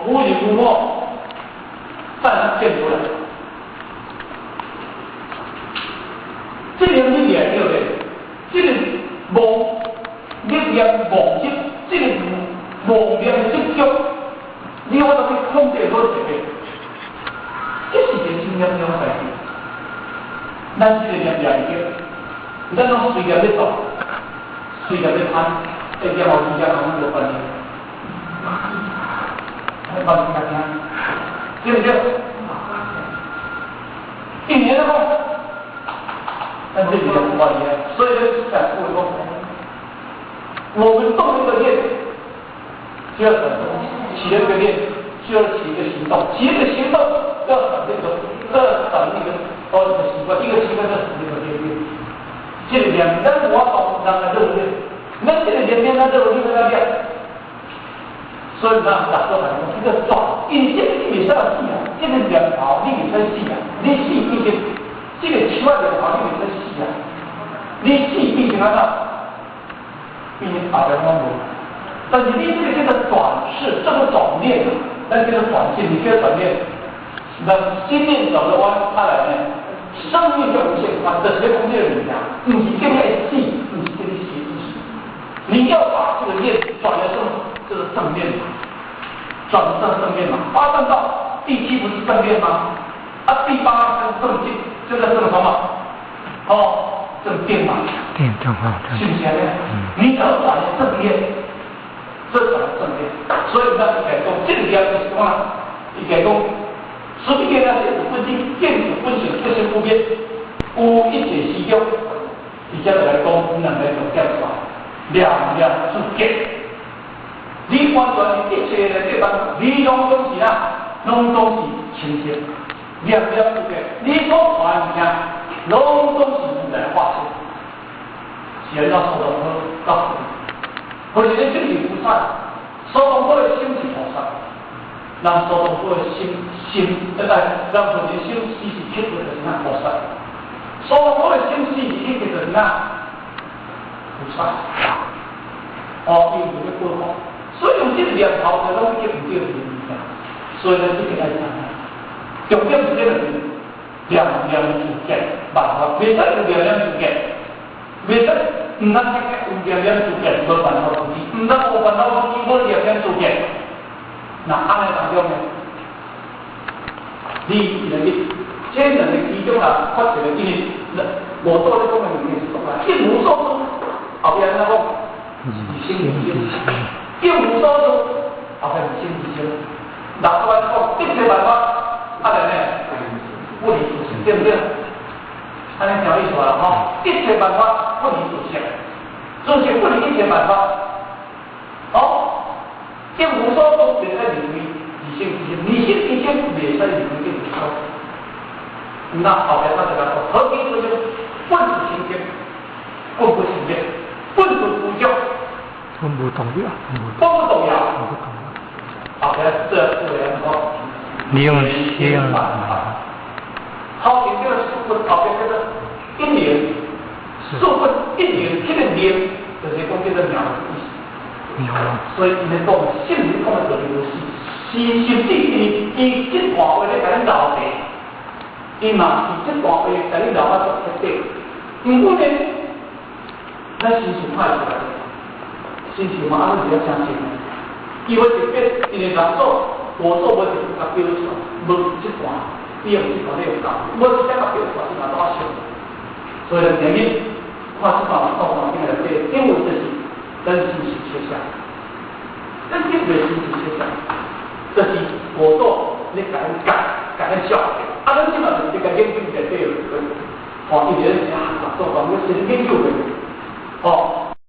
无影无墨，展现出来。这个你也对不对？这个梦，力量梦境，这个梦量的执着，你我都去控制好一个，这是件真严重的代志。咱这个念念的，咱拢随念在做，随念在谈，一点后一点后就关系，关系大家，对不对？一年的话。但这里的不管你，所以呢，在各位公我们动一个念，就要转动；起了一个念，就要起一个行动；起一个行动，要转这个，要转那个一个习惯，一个习惯要转这个念。这个念，咱我讲，咱来热念，咱这个念咱热念在练。所以咱打说反正这个转，因这个你没啥死啊，这个念头你没啥死啊，你死已经。这个奇怪的行业在死啊！你死毕竟安那，毕竟打在光荣。但是你这个转世，这个转念，那这个转世，你这个转念，那心念走的弯下来呢，生命就无限宽。这谁空间里讲，你这个死，你这个邪意，你要把这个念转的这个正面，转成正面嘛。发展到第七不是正面吗？第八是正境。就在正什么？正电嘛。电正好。是不是呢？你只要转正念，这转正念。所以呢，改动这个地方就是什么呢？你改动，实际呢是分清电子分形这些不变，有一解西用，底下来讲两个种叫什么？两之间。你完全一切的这帮理论东西啊，拢都是清晰。两之间，你所传的拢都是如来化身，是要受到告诉你，或者你心是菩萨，受到过的心是菩萨，让受到过的心，让自己心是贴着的那菩萨，受到过的心是贴着的那菩萨，因为这个不好，所以用这两条的拢接不对的原因，所以呢，这个来讲。重点是这个两事件，办法，未使有两事件，未使唔能有两事件，无办法处理，唔能有办法处理，无两事件，那安尼当中呢？你这两个其中啊，发展的因为我做的功能里面是什么？一无所住，后边那个以心为心，一无所住，后边以心为心，拿出来讲，一切办法。不离主性，对不对？安尼条意思了哈，一切办法不离主性，主性不离一切办法。一无所住，袂使离开理性之心，理性之心袂使离开一无所住。那后边他就来说，和平之心，本是清净，本不清净，本不无教，本不动摇，本不动摇。后边这两个。利用心后边这个数分，后边这个一年，数分一年，这个年就是讲这个鸟的意思。所以今天讲心灵讲的这个是实际伊这段话咧甲你老白，伊嘛是这段话甲你老啊做决定。不过呢，咱心情歹出来，心情嘛，安尼就要相信。因为这边因为人做。我做我就是甲标准，无这段，你用这段你用到，我这甲标准是拿多少？所以呢，前面看这段到旁边来对，因为这是真心是切下，真心为心是切下，这是我做你改你教，咱基本上这个研究在这个，一年做讲个神研究的，